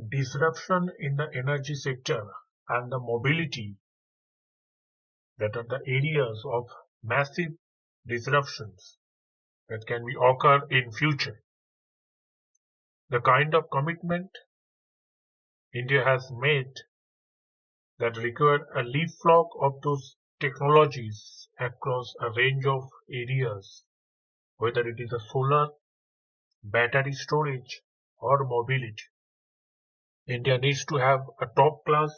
disruption in the energy sector and the mobility that are the areas of massive disruptions that can be occur in future. The kind of commitment India has made that require a leapfrog of those technologies across a range of areas, whether it is a solar, battery storage, or mobility. India needs to have a top-class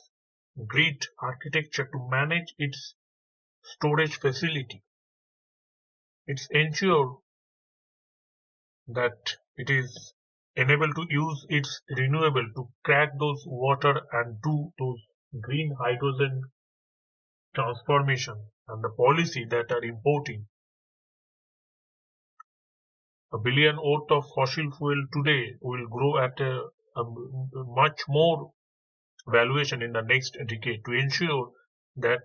grid architecture to manage its storage facility. It's ensure that it is enabled to use its renewable to crack those water and do those green hydrogen transformation, and the policy that are importing a billion worth of fossil fuel today will grow at a much more valuation in the next decade to ensure that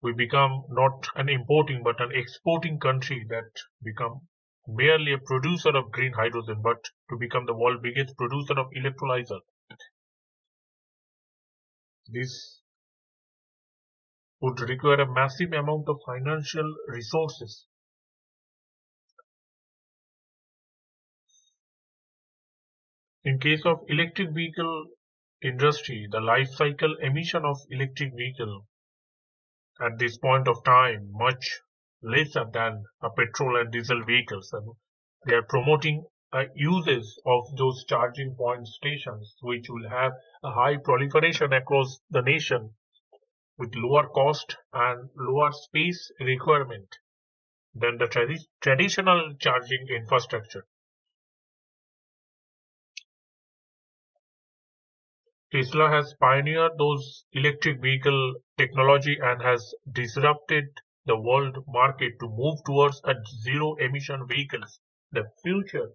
we become not an importing but an exporting country that become merely a producer of green hydrogen but to become the world's biggest producer of electrolyzer. This would require a massive amount of financial resources. In case of electric vehicle industry, the life cycle emission of electric vehicle at this point of time much lesser than a petrol and diesel vehicles, and they are promoting uses of those charging point stations which will have a high proliferation across the nation with lower cost and lower space requirement than the traditional charging infrastructure. Tesla has pioneered those electric vehicle technology and has disrupted the world market to move towards a zero emission vehicles, the future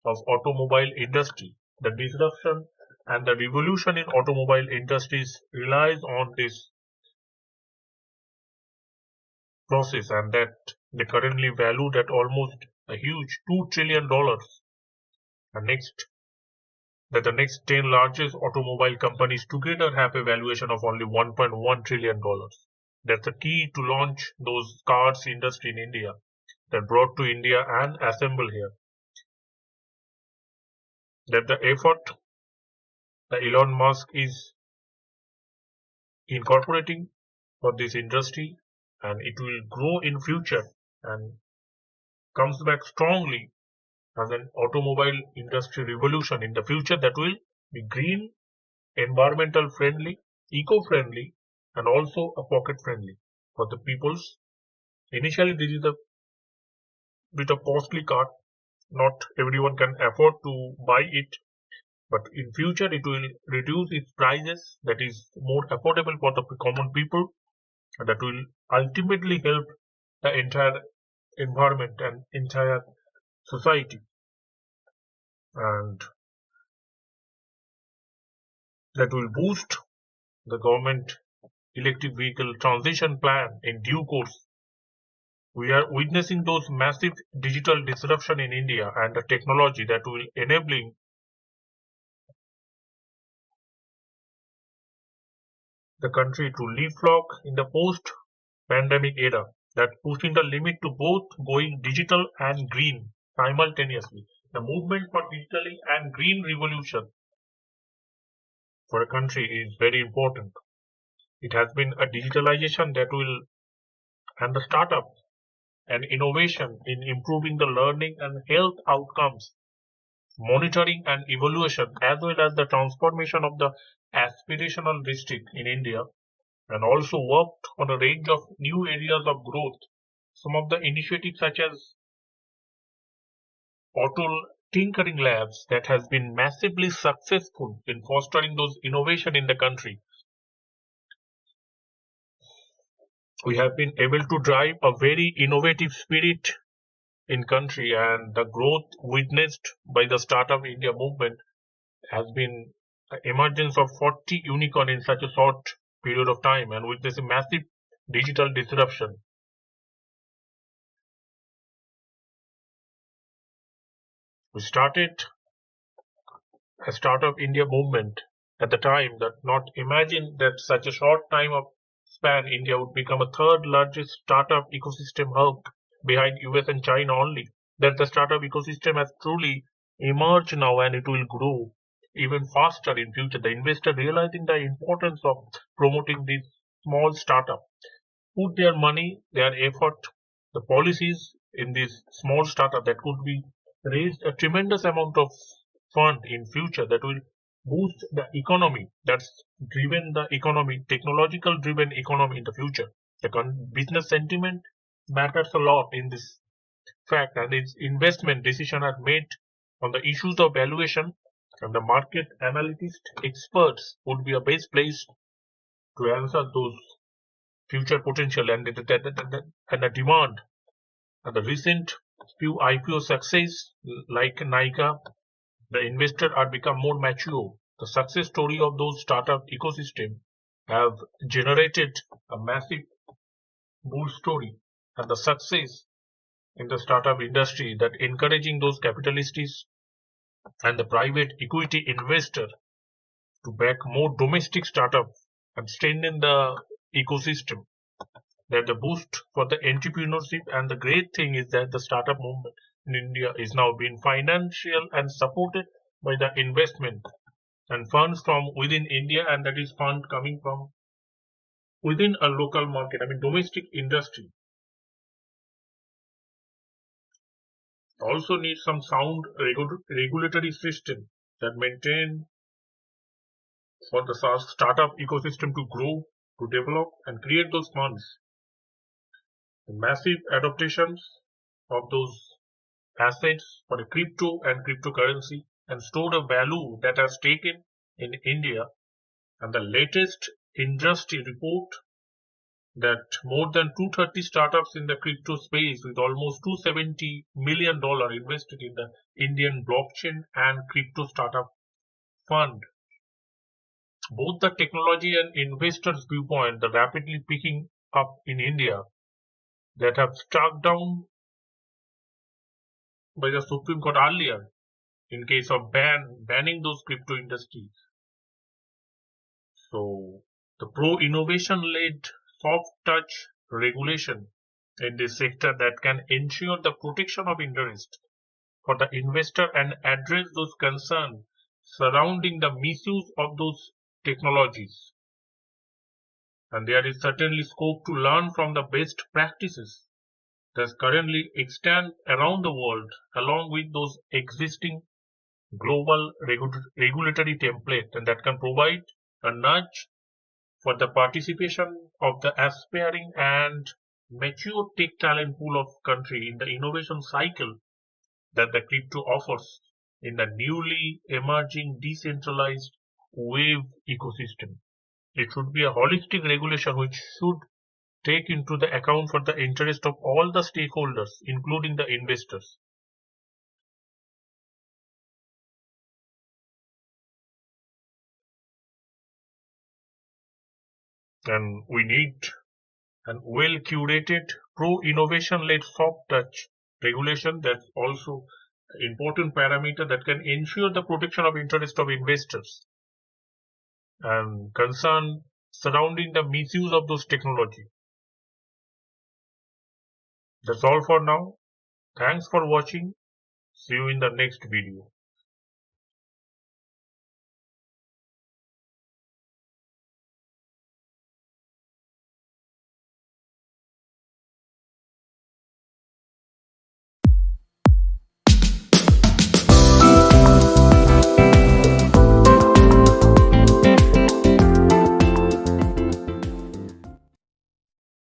of automobile industry. The disruption and the revolution in automobile industries relies on this process, and that they currently valued at almost a huge $2 trillion. The next 10 largest automobile companies together have a valuation of only $1.1 trillion. That's the key to launch those cars industry in India that brought to India and assemble here. That the effort that Elon Musk is incorporating for this industry, and it will grow in future and comes back strongly as an automobile industry revolution in the future that will be green, environmental friendly, eco-friendly, and also a pocket friendly for the peoples. Initially, this is a bit of costly car. Not everyone can afford to buy it, but in future it will reduce its prices. That is more affordable for the common people. And that will ultimately help the entire environment and entire society. And that will boost the government electric vehicle transition plan in due course. We are witnessing those massive digital disruption in India and the technology that will enabling the country to leapfrog in the post-pandemic era, that pushing the limit to both going digital and green simultaneously. The movement for digitally and green revolution for a country is very important. It has been a digitalization that will, and the startup and innovation in improving the learning and health outcomes, monitoring and evaluation, as well as the transformation of the aspirational district in India, and also worked on a range of new areas of growth. Some of the initiatives such as auto tinkering labs that has been massively successful in fostering those innovation in the country. We have been able to drive a very innovative spirit in country, and the growth witnessed by the Startup India movement has been the emergence of 40 unicorn in such a short period of time, and with this massive digital disruption. We started a Startup India movement at the time that not imagine that such a short time of span India would become a third largest startup ecosystem hub behind US and China only. That the startup ecosystem has truly emerged now and it will grow even faster in future. The investor realizing the importance of promoting these small startup put their money, their effort, the policies in this small startup that could be raised a tremendous amount of fund in future that will boost the economy. That's driven the economy, technological driven economy in the future. The business sentiment matters a lot in this fact, and its investment decision are made on the issues of valuation, and the market analyst experts would be a best place to answer those future potential and the demand. And the recent few IPO success like Nykaa, the investors are become more mature. The success story of those startup ecosystem have generated a massive bull story, and the success in the startup industry that encouraging those capitalists and the private equity investor to back more domestic startups and strengthen the ecosystem. That the boost for the entrepreneurship, and the great thing is that the startup movement in India is now being financial and supported by the investment and funds from within India, and that is fund coming from within a local market. I mean domestic industry also needs some sound regulatory system that maintain for the startup ecosystem to grow, to develop and create those funds. The massive adaptations of those assets for the crypto and cryptocurrency and stored a value that has taken in India, and the latest industry report that more than 230 startups in the crypto space with almost $270 million invested in the Indian blockchain and crypto startup fund. Both the technology and investors viewpoint the rapidly picking up in India that have struck down by the Supreme Court earlier in case of banning those crypto industries. So the pro-innovation led soft touch regulation in this sector that can ensure the protection of interest for the investor and address those concerns surrounding the misuse of those technologies. And there is certainly scope to learn from the best practices that currently extant around the world, along with those existing global regulatory template, and that can provide a nudge for the participation of the aspiring and mature tech talent pool of country in the innovation cycle that the crypto offers in the newly emerging decentralized wave ecosystem. It should be a holistic regulation which should take into the account for the interest of all the stakeholders, including the investors. And we need an well curated pro-innovation led soft touch regulation. That's also an important parameter that can ensure the protection of interest of investors and concern surrounding the misuse of those technology. That's all for now. Thanks for watching. See you in the next video.